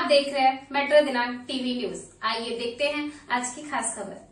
आप देख रहे हैं मेट्रो दिनांक टीवी न्यूज। आइए देखते हैं आज की खास खबर।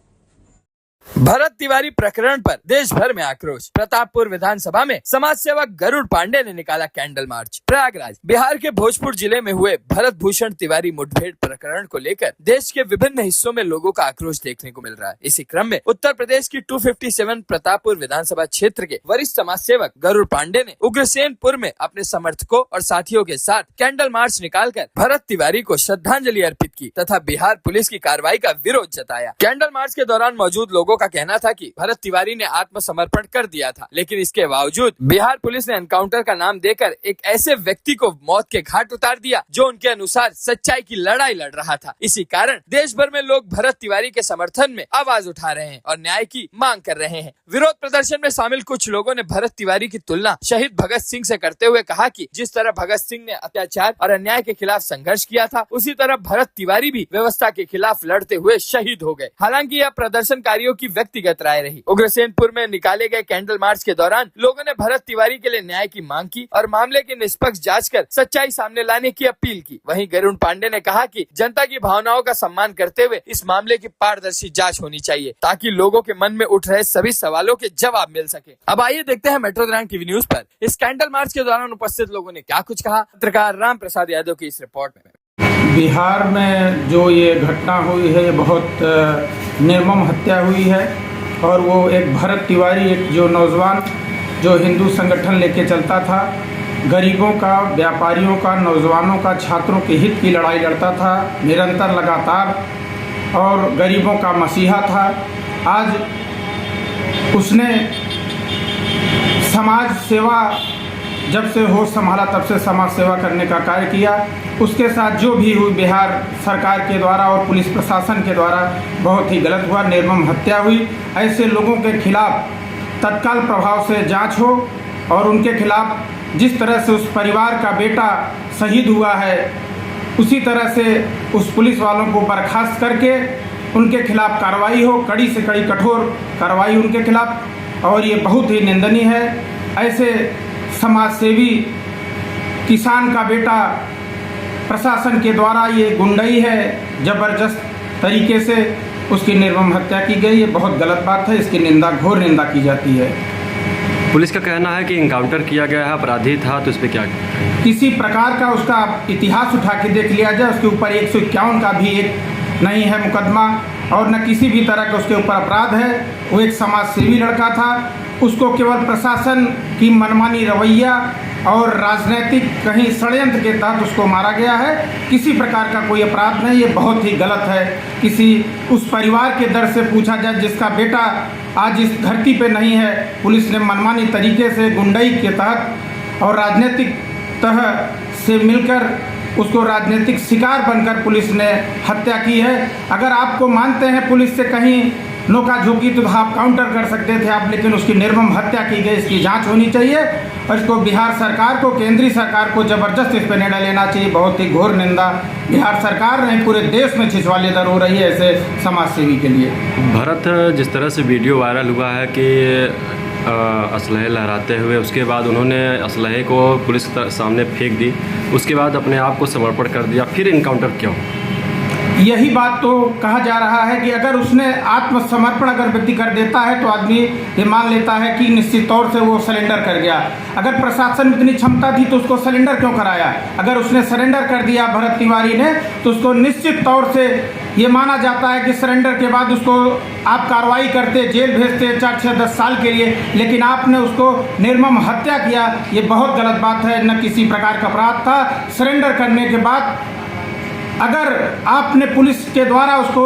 भरत तिवारी प्रकरण पर देश भर में आक्रोश। प्रतापपुर विधानसभा में समाज सेवक गरुड़ पांडे ने निकाला कैंडल मार्च। प्रयागराज बिहार के भोजपुर जिले में हुए भरत भूषण तिवारी मुठभेड़ प्रकरण को लेकर देश के विभिन्न हिस्सों में लोगों का आक्रोश देखने को मिल रहा है। इसी क्रम में उत्तर प्रदेश की 257 प्रतापपुर विधानसभा क्षेत्र के वरिष्ठ समाज सेवक गरुड़ पांडे ने उग्रसेनपुर में अपने समर्थकों और साथियों के साथ कैंडल मार्च निकालकर भरत तिवारी को श्रद्धांजलि अर्पित की तथा बिहार पुलिस की कार्रवाई का विरोध जताया। कैंडल मार्च के दौरान मौजूद लोगों का कहना था कि भरत तिवारी ने आत्मसमर्पण कर दिया था, लेकिन इसके बावजूद बिहार पुलिस ने एनकाउंटर का नाम देकर एक ऐसे व्यक्ति को मौत के घाट उतार दिया जो उनके अनुसार सच्चाई की लड़ाई लड़ रहा था। इसी कारण देश भर में लोग भरत तिवारी के समर्थन में आवाज उठा रहे हैं और न्याय की मांग कर रहे हैं। विरोध प्रदर्शन में शामिल कुछ लोगों ने भरत तिवारी की तुलना शहीद भगत सिंह से करते हुए कहा कि जिस तरह भगत सिंह ने अत्याचार और अन्याय के खिलाफ संघर्ष किया था, उसी तरह भरत तिवारी भी व्यवस्था के खिलाफ लड़ते हुए शहीद हो गए। हालांकि यह प्रदर्शनकारियों की व्यक्तिगत राय रही। उग्रसेनपुर में निकाले गए कैंडल मार्च के दौरान लोगों ने भरत तिवारी के लिए न्याय की मांग की और मामले की निष्पक्ष जांच कर सच्चाई सामने लाने की अपील की। वहीं गरुड़ पांडे ने कहा कि जनता की भावनाओं का सम्मान करते हुए इस मामले की पारदर्शी जांच होनी चाहिए ताकि लोगों के मन में उठ रहे सभी सवालों के जवाब मिल सके। अब आइए देखते हैं मेट्रो दिनांक टीवी न्यूज पर इस कैंडल मार्च के दौरान उपस्थित लोगों ने क्या कुछ कहा। पत्रकार राम प्रसाद यादव की इस रिपोर्ट में। बिहार में जो ये घटना हुई है, ये बहुत निर्मम हत्या हुई है और वो एक भरत तिवारी, एक जो नौजवान जो हिंदू संगठन लेके चलता था, गरीबों का, व्यापारियों का, नौजवानों का, छात्रों के हित की लड़ाई लड़ता था निरंतर लगातार और गरीबों का मसीहा था। आज उसने समाज सेवा जब से होश संभाला तब से समाज सेवा करने का कार्य किया। उसके साथ जो भी हुई बिहार सरकार के द्वारा और पुलिस प्रशासन के द्वारा बहुत ही गलत हुआ, निर्मम हत्या हुई। ऐसे लोगों के खिलाफ तत्काल प्रभाव से जांच हो और उनके खिलाफ जिस तरह से उस परिवार का बेटा शहीद हुआ है, उसी तरह से उस पुलिस वालों को बर्खास्त करके उनके खिलाफ कार्रवाई हो, कड़ी से कड़ी कठोर कार्रवाई उनके खिलाफ। और ये बहुत ही निंदनीय है। ऐसे समाज सेवी किसान का बेटा प्रशासन के द्वारा ये गुंडाई है, ज़बरदस्त तरीके से उसकी निर्मम हत्या की गई। ये बहुत गलत बात है, इसकी निंदा, घोर निंदा की जाती है। पुलिस का कहना है कि इनकाउंटर किया गया है, अपराधी था, तो इस पर क्या? किसी प्रकार का उसका इतिहास उठा के देख लिया जाए, उसके ऊपर 151 का भी एक नहीं है मुकदमा और न किसी भी तरह का उसके ऊपर अपराध है। वो एक समाज सेवी लड़का था, उसको केवल प्रशासन की मनमानी रवैया और राजनीतिक कहीं षड्यंत्र के तहत उसको मारा गया है। किसी प्रकार का कोई अपराध नहीं, ये बहुत ही गलत है। किसी उस परिवार के दर से पूछा जाए जिसका बेटा आज इस धरती पे नहीं है, पुलिस ने मनमानी तरीके से गुंडाई के तहत और राजनीतिक तह से मिलकर उसको राजनीतिक शिकार बनकर पुलिस ने हत्या की है। अगर आपको मानते हैं पुलिस से कहीं नोका झोंकी तो आप काउंटर कर सकते थे आप, लेकिन उसकी निर्मम हत्या की गई, इसकी जांच होनी चाहिए और इसको बिहार सरकार को, केंद्रीय सरकार को जबरदस्त इस पर निर्णय लेना चाहिए। बहुत ही घोर निंदा बिहार सरकार नहीं पूरे देश में छिछवालेदर हो रही है ऐसे समाज सेवी के लिए। भरत जिस तरह से वीडियो वायरल हुआ है कि असलहे लहराते हुए, उसके बाद उन्होंने असलहे को पुलिस के सामने फेंक दी, उसके बाद अपने आप को समर्पण कर दिया, फिर इनकाउंटर क्यों? यही बात तो कहा जा रहा है कि अगर उसने आत्मसमर्पण अगर व्यक्ति कर देता है तो आदमी ये मान लेता है कि निश्चित तौर से वो सरेंडर कर गया। अगर प्रशासन में इतनी क्षमता थी तो उसको सरेंडर क्यों कराया? अगर उसने सरेंडर कर दिया भरत तिवारी ने तो उसको निश्चित तौर से ये माना जाता है कि सरेंडर के बाद उसको आप कार्रवाई करते, जेल भेजते 4, 6, 10 साल के लिए, लेकिन आपने उसको निर्मम हत्या किया। ये बहुत गलत बात है। न किसी प्रकार का अपराध था। सरेंडर करने के बाद अगर आपने पुलिस के द्वारा उसको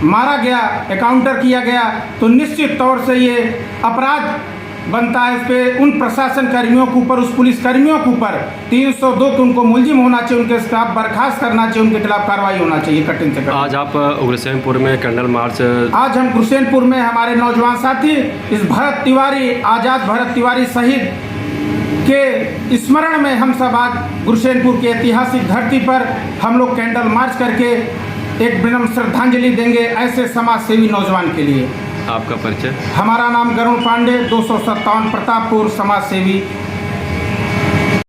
मारा गया, एनकाउंटर किया गया, तो निश्चित तौर से ये अपराध बनता है। इस पे उन प्रशासन कर्मियों के ऊपर, उस पुलिस कर्मियों के ऊपर 302 के उनको मुलजिम होना चाहिए, उनके खिलाफ बर्खास्त करना चाहिए, उनके खिलाफ कार्रवाई होना चाहिए कठिन से कठिन। आज आप उग्रसेनपुर में कैंडल मार्च, आज हम उग्रसेनपुर में हमारे नौजवान साथी इस भरत तिवारी, आज़ाद भरत तिवारी शहीद के स्मरण में हम सब आज उग्रसेनपुर की ऐतिहासिक धरती पर हम लोग कैंडल मार्च करके एक विनम्र श्रद्धांजलि देंगे ऐसे समाज सेवी नौजवान के लिए। आपका परिचय? हमारा नाम गरुड़ पांडे, 257 प्रतापपुर, समाज सेवी।